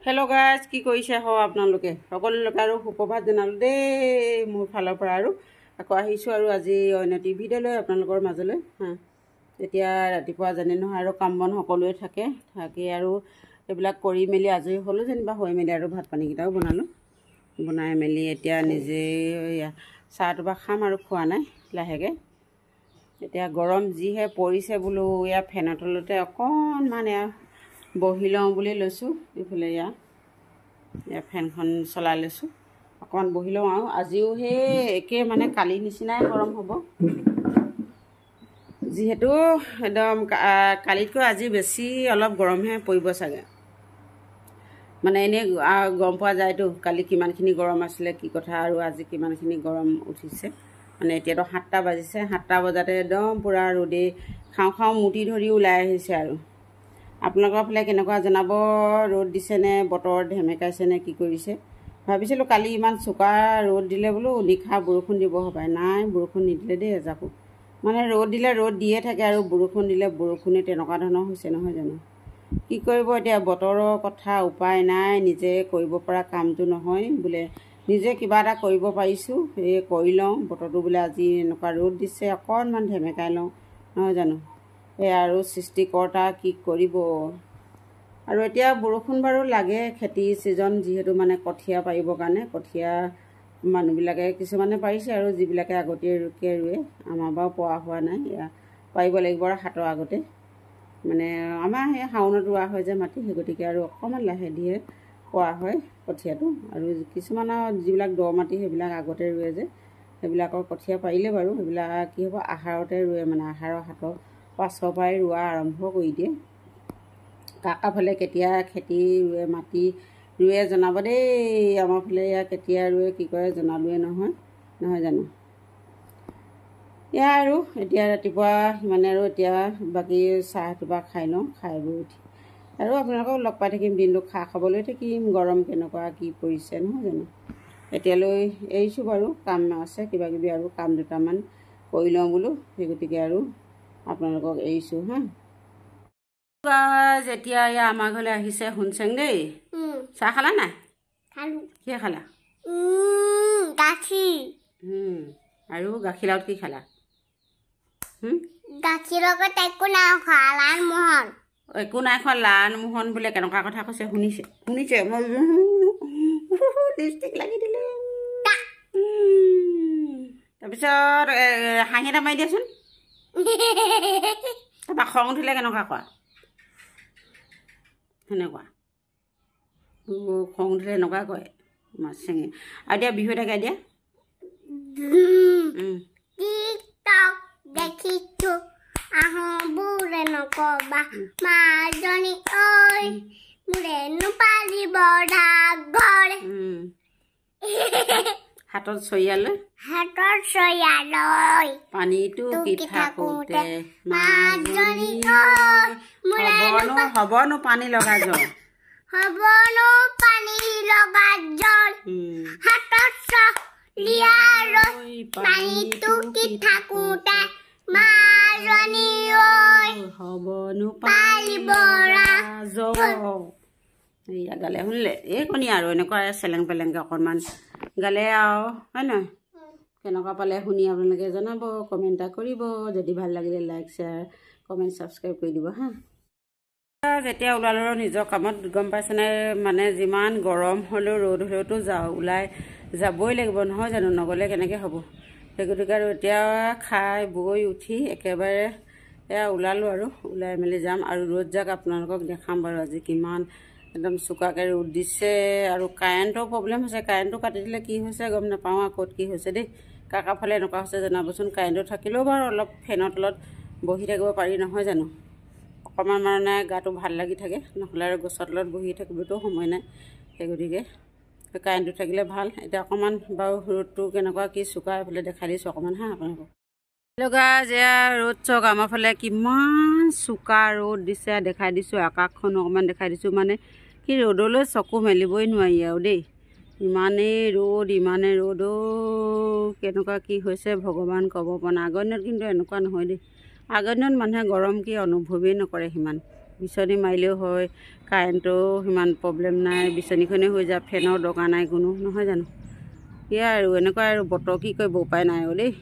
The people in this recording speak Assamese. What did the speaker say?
হেল্ল' গাইজ, কি কৰিছে আপোনালোকে সকলোকে আৰু সুপ্ৰভাত জনালোঁ দেই মোৰ ফালৰ পৰা। আৰু আকৌ আহিছোঁ আৰু আজি অন্য এটি ভিডিঅ' লৈ আপোনালোকৰ মাজলৈ। এতিয়া ৰাতিপুৱা জানে নহয় আৰু কাম বন সকলোৱে থাকে আৰু এইবিলাক কৰি মেলি আজৰি হ'লোঁ যেনিবা হৈ মেলি আৰু ভাত পানীকেইটাও বনালোঁ। বনাই মেলি এতিয়া নিজেই চাহটো বা খাম আৰু খোৱা নাই লাহেকৈ। এতিয়া গৰম যিহে পৰিছে বোলো, ফেনৰ তলতে অকণমান বহি লওঁ বুলি লৈছোঁ। এইফালে ফেনখন চলাই লৈছোঁ, অকণমান বহি লওঁ। আৰু আজিও সেই একে কালিৰ নিচিনাই গৰম হ'ব, যিহেতু একদম কালিতকৈ আজি বেছি অলপ গৰমহে পৰিব চাগে। এনেই গম পোৱা যায়তো কালি কিমানখিনি গৰম আছিলে কি কথা, আৰু আজি কিমানখিনি গৰম উঠিছে। এতিয়াতো 7টা বাজিছে, 7টা বজাতে একদম পূৰা ৰ'দেই খাওঁ খাওঁ মূতি ধৰি ওলাই আহিছে। আৰু আপোনালোকৰ ফালে কেনেকুৱা জনাব, ৰ'দ দিছেনে, বতৰ ধেমেকাইছেনে, কি কৰিছে? ভাবিছিলোঁ কালি ইমান চোকা ৰ'দ দিলে বোলো নিশা বৰষুণ দিব হপায়, নাই বৰষুণ নিদিলে দেই এজাকো। ৰ'দ দিলে ৰ'দ দিয়ে থাকে আৰু বৰষুণ দিলে বৰষুণে, তেনেকুৱা ধৰণৰ হৈছে নহয় জানো। কি কৰিব এতিয়া, বতৰৰ কথা উপায় নাই, নিজে কৰিব পৰা কামটো নহয় বোলে, নিজে কিবা এটা কৰিব পাৰিছোঁ এই কৰি লওঁ। বতৰটো বোলে আজি এনেকুৱা ৰ'দ দিছে, অকণমান ধেমেকাই লওঁ নহয় জানো। আৰু সৃষ্টিকৰ্তা কি কৰিব। আৰু এতিয়া বৰষুণ বাৰু লাগে, খেতি ছিজন যিহেতু, কঠীয়া পাৰিবৰ কাৰণে। কঠীয়া মানুহবিলাকে কিছুমানে পাৰিছে আৰু যিবিলাকে আগতীয়াকৈ ৰুৱে। আমাৰ বাৰু পৰা হোৱা নাই, পাৰিব লাগিব আৰু হাতৰ আগতে। আমাৰ সেই শাওনত ৰোৱা হয় যে মাটি, সেই গতিকে আৰু অকণমান লাহে ধীৰে পৰা হয় কঠীয়াটো। আৰু কিছুমানৰ যিবিলাক দ মাটি সেইবিলাক আগতে ৰুৱে যে, সেইবিলাকৰ কঠীয়া পাৰিলে বাৰু। সেইবিলাক কি হ'ব, আহাৰতে ৰুৱে, আহাৰৰ হাতৰ পাছৰ পৰাই ৰোৱা আৰম্ভ কৰি দিয়ে। কাকা ফালে কেতিয়া খেতি ৰুৱে, মাটি ৰুৱে জনাব দেই। আমাৰ ফালে কেতিয়া ৰুৱে কি কৰে জনালোৱে নহয় জানো। আৰু এতিয়া ৰাতিপুৱা সিমানে, আৰু এতিয়া বাকী চাহটোপা খাই লওঁ, খাই বৈ উঠি আৰু আপোনালোকক লগ পাই থাকিম, দিনটো খা খাবলৈ থাকিম। গৰম কেনেকুৱা কি পৰিছে নহয় জানো। এতিয়ালৈ এৰিছোঁ বাৰু, কাম আছে কিবাকিবি, আৰু কাম দুটামান কৰি লওঁ বোলো, সেই গতিকে আৰু আপোনালোকক এৰিছোঁ। যেতিয়া আমাৰ ঘৰলৈ আহিছে শুনচেং দেই। চাহ খালা নাই? কিহে খালা? গাখীৰ। আৰু গাখীৰ লগত কি খালা? গাখীৰ লগত একো নাই খোৱা, লালমোহন। একো নাই খোৱা, লালমোহন বোলে। কেনেকুৱা কথা কৈছে শুনিছে? মই লিপষ্টিক লাগি দিলে। তাৰপিছত হাঁহি এটা মাৰি দিয়াচোন। তাৰপৰা খং উঠিলে কেনেকুৱা কোৱা? সেনেকুৱা খং উঠিলে এনেকুৱা কয় মাছ চেঙি। আৰু এতিয়া বিহু এটা গাই দিয়া। দেখিছো আহো বুঢ়ে নকবা, মাজনী ঐ মোৰে নোপালিব ঘৰে। হাতত চৰিয়ালৈ পানীটো কি থাকোতে, মাজনী হবনো পানী লগা জল, হবনো পানী লগা জল। হাতত চৰিয়ালৈ পানীটো কি থাকোতে, মাজনী ঐ হবনো পালিব জল। এয়া গালে শুনিলে এই কণী আৰু এনেকুৱা চেলেং পেলেংকৈ অকণমান গালে আৰু, হয় নহয়? কেনেকুৱা পালে শুনি আপোনালোকে জনাব, কমেণ্ট এটা কৰিব। যদি ভাল লাগিলে লাইক শ্বেয়াৰ কমেণ্ট ছাবস্ক্ৰাইব কৰি দিব যেতিয়া ওলালোঁ নিজৰ কামত, গম পাইছেনে। যিমান গৰম হ'লেও ৰ'দ হ'লেওতো ওলাই যাবই লাগিব নহয় জানো, নগ'লে কেনেকৈ হ'ব। সেই গতিকে আৰু এতিয়া খাই বৈ উঠি একেবাৰে ওলালোঁ আৰু ওলাই মেলি যাম। আৰু ৰ'দ যাক আপোনালোকক দেখাম বাৰু আজি কিমান একদম চোকাকৈ ৰ'দ দিছে। আৰু কাৰেণ্টৰ প্ৰব্লেম হৈছে, কাৰেণ্টটো কাটি দিলে কি হৈছে গম নাপাওঁ, আৰু ক'ত কি হৈছে দেই। কাকাৰ ফালে এনেকুৱা হৈছে জনাবচোন। কাৰেণ্টটো থাকিলেও বাৰু অলপ ফেনৰ তলত বহি থাকিব পাৰি নহয় জানো, অকণমান গাটো ভাল লাগি থাকে। নহ'লে আৰু গছৰ তলত বহি থাকিবতো সময় নাই। সেই গতিকে কাৰেণ্টটো থাকিলে ভাল। এতিয়া অকণমান বাৰু ৰ'দটো কেনেকুৱা কি চোকা এইফালে দেখাই দিছোঁ অকণমান আপোনালোকক। লগা যে ৰ'দ চাওক, আমাৰ ফালে কিমান চোকা ৰ'দ দিছে দেখাই দিছোঁ। আকাশখন অকণমান দেখাই দিছোঁ। কি ৰ'দলৈ চকু মেলিবই নোৱাৰি আৰু দেই, ইমানেই ৰ'দ কেনেকুৱা কি হৈছে ভগৱান ক'ব পৰা নাই। আগৰ দিনত কিন্তু এনেকুৱা নহয় দেই। আগৰ দিনত মানুহে গৰম কি অনুভৱেই নকৰে সিমান। বিচনী মাৰিলেও হয়, কাৰেণ্টৰো সিমান প্ৰব্লেম নাই, বিচনীখনেই হৈ যায়, ফেনৰ দৰকাৰ নাই কোনো, নহয় জানো? সেয়া আৰু এনেকুৱা আৰু বতৰ কি কৰিব উপায় নাই আৰু দেই।